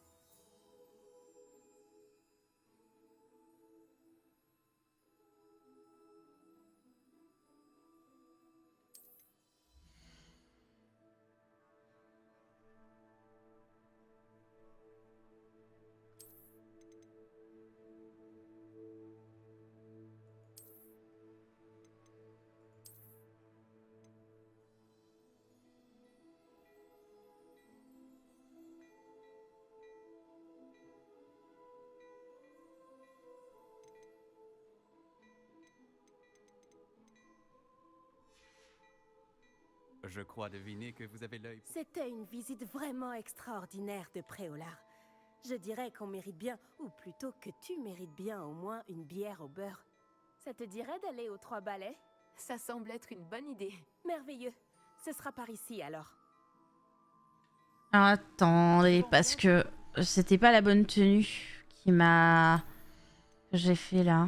Je crois deviner que vous avez l'œil. C'était une visite vraiment extraordinaire de Préolard. Je dirais qu'on mérite bien, ou plutôt que tu mérites bien au moins une bière au beurre. Ça te dirait d'aller aux 3 Ballets? Ça semble être une bonne idée. Merveilleux. Ce sera par ici alors. Alors, attendez, parce que c'était pas la bonne tenue que j'ai fait là.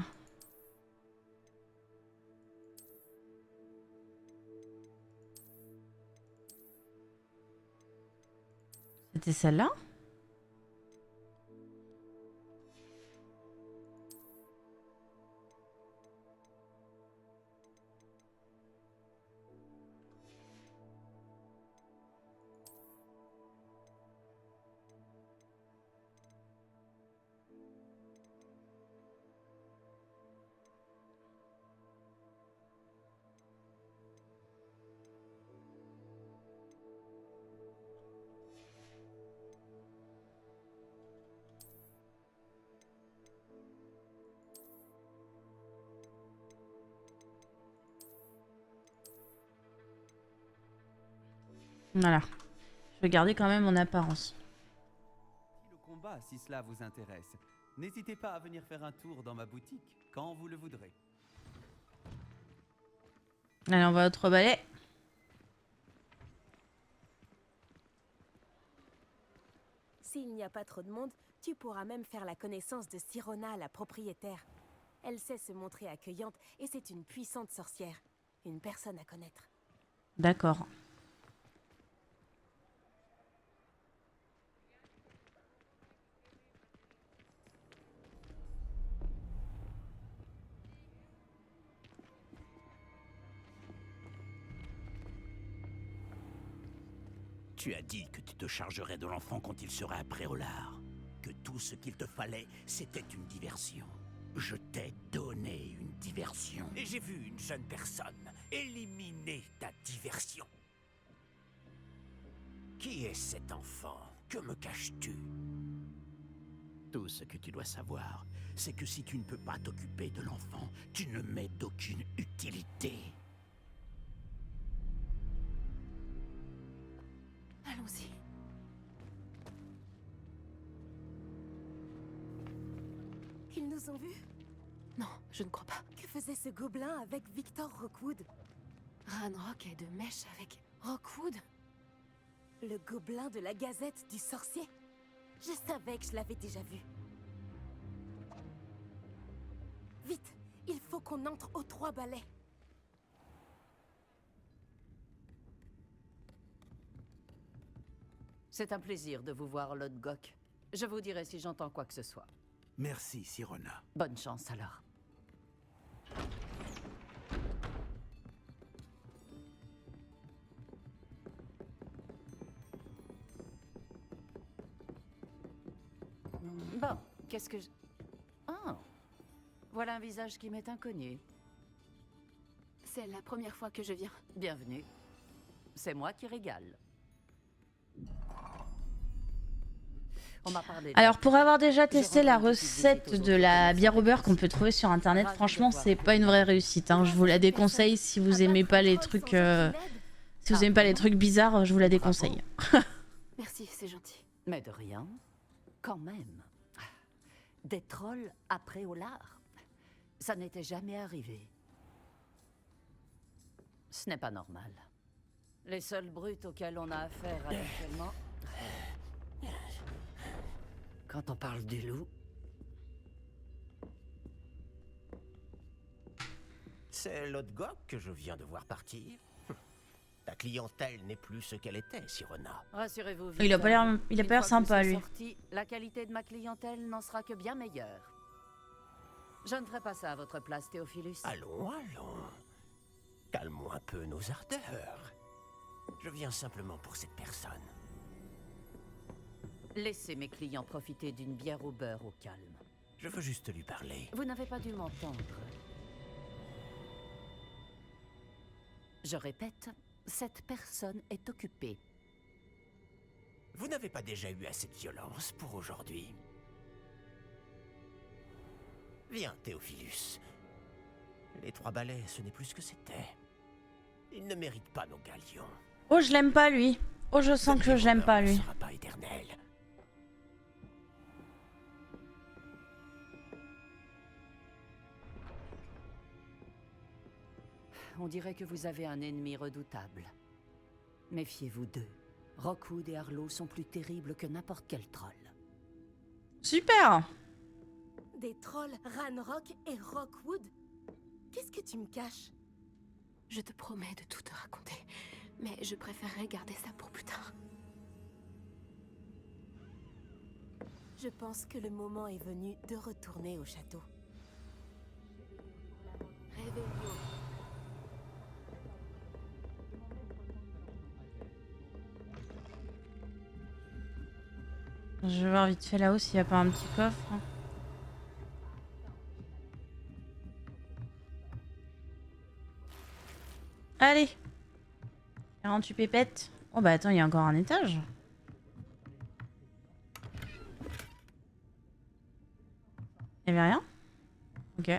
C'était celle-là? Voilà. Je vais garder quand même mon apparence. Le combat, si cela vous intéresse. N'hésitez pas à venir faire un tour dans ma boutique quand vous le voudrez. Allez, on va au 3 Ballets. S'il n'y a pas trop de monde, tu pourras même faire la connaissance de Sirona, la propriétaire. Elle sait se montrer accueillante et c'est une puissante sorcière. Une personne à connaître. D'accord. Tu as dit que tu te chargerais de l'enfant quand il sera à Préolard. Que tout ce qu'il te fallait, c'était une diversion. Je t'ai donné une diversion. Et j'ai vu une jeune personne éliminer ta diversion. Qui est cet enfant? Que me caches-tu? Tout ce que tu dois savoir, c'est que si tu ne peux pas t'occuper de l'enfant, tu ne m'es d'aucune utilité. Allons-y. Ils nous ont vus? Non, je ne crois pas. Que faisait ce gobelin avec Victor Rockwood? Ranrock est de mèche avec Rockwood? Le gobelin de la Gazette du Sorcier? Je savais que je l'avais déjà vu. Vite, il faut qu'on entre aux 3 Ballets. C'est un plaisir de vous voir, Lord Gok. Je vous dirai si j'entends quoi que ce soit. Merci, Sirona. Bonne chance alors. Bon, qu'est-ce que je... Oh, voilà un visage qui m'est inconnu. C'est la première fois que je viens. Bienvenue. C'est moi qui régale. On m'a parlé de- Alors pour avoir déjà testé la rends une petite recette visite aux de autres la commerçants. bière au beurre qu'on peut trouver sur internet, Ravi de franchement voir c'est que pas une tu vraie vas bien. réussite, hein. Je vous la déconseille si vous aimez pas les trucs si vous Ah, aimez pas les vraiment trucs bizarres, je vous la Bravo. déconseille. Merci, c'est gentil. Mais de rien. Quand même. Des trolls après au lard. Ça n'était jamais arrivé. Ce n'est pas normal. Les seules brutes auxquelles on a affaire habituellement... Quand on parle des loups, C'est l'autre gog que je viens de voir partir. Ta clientèle n'est plus ce qu'elle était, Sirona. Rassurez-vous, Il a pas l'air Victor, il a une pas l'air fois que sympa je serai lui. sorti, la qualité de ma clientèle n'en sera que bien meilleure. Je ne ferai pas ça à votre place, Théophilus. Allons, allons. Calmons un peu nos ardeurs. Je viens simplement pour cette personne. Laissez mes clients profiter d'une bière au beurre au calme. Je veux juste lui parler. Vous n'avez pas dû m'entendre. Je répète, cette personne est occupée. Vous n'avez pas déjà eu assez de violence pour aujourd'hui? Viens, Théophilus. Les 3 balais, ce n'est plus ce que c'était. Ils ne méritent pas nos galions. Oh je l'aime pas lui. Oh je sens que je l'aime pas lui. Ne sera pas éternel. On dirait que vous avez un ennemi redoutable. Méfiez-vous d'eux. Rockwood et Harlow sont plus terribles que n'importe quel troll. Super. Des trolls Ranrock et Rockwood? Qu'est-ce que tu me caches? Je te promets de tout te raconter, mais je préférerais garder ça pour plus tard. Je pense que le moment est venu de retourner au château. Réveillons. Je vais voir vite fait là-haut s'il n'y a pas un petit coffre. Allez. 48 pépettes. Oh bah attends, il y a encore un étage. Il y avait rien? Ok.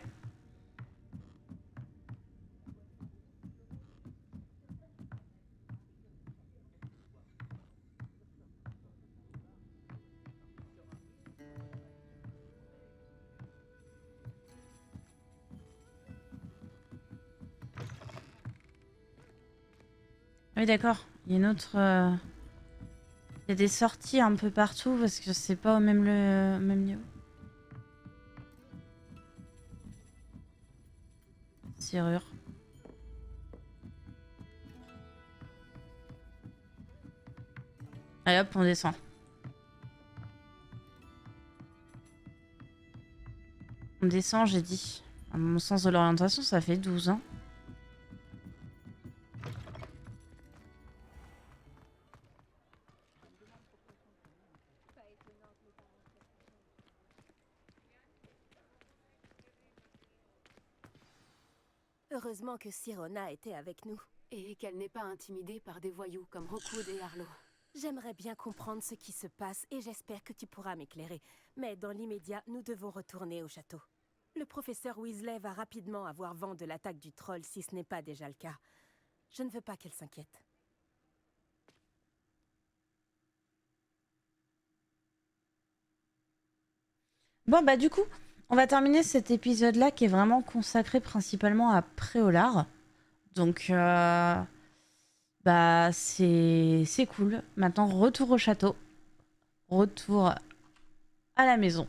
Oui, d'accord. Il y a une autre. Il y a des sorties un peu partout parce que c'est pas au même niveau. Serrure. Allez hop, on descend. On descend, j'ai dit. À mon sens de l'orientation, ça fait 12 ans. Heureusement que Sirona était avec nous. Et qu'elle n'est pas intimidée par des voyous comme Rockwood et Harlow. J'aimerais bien comprendre ce qui se passe et j'espère que tu pourras m'éclairer. Mais dans l'immédiat, nous devons retourner au château. Le professeur Weasley va rapidement avoir vent de l'attaque du troll si ce n'est pas déjà le cas. Je ne veux pas qu'elle s'inquiète. Bon bah du coup, on va terminer cet épisode-là qui est vraiment consacré principalement à Préolard. Donc bah c'est cool. Maintenant retour au château, retour à la maison.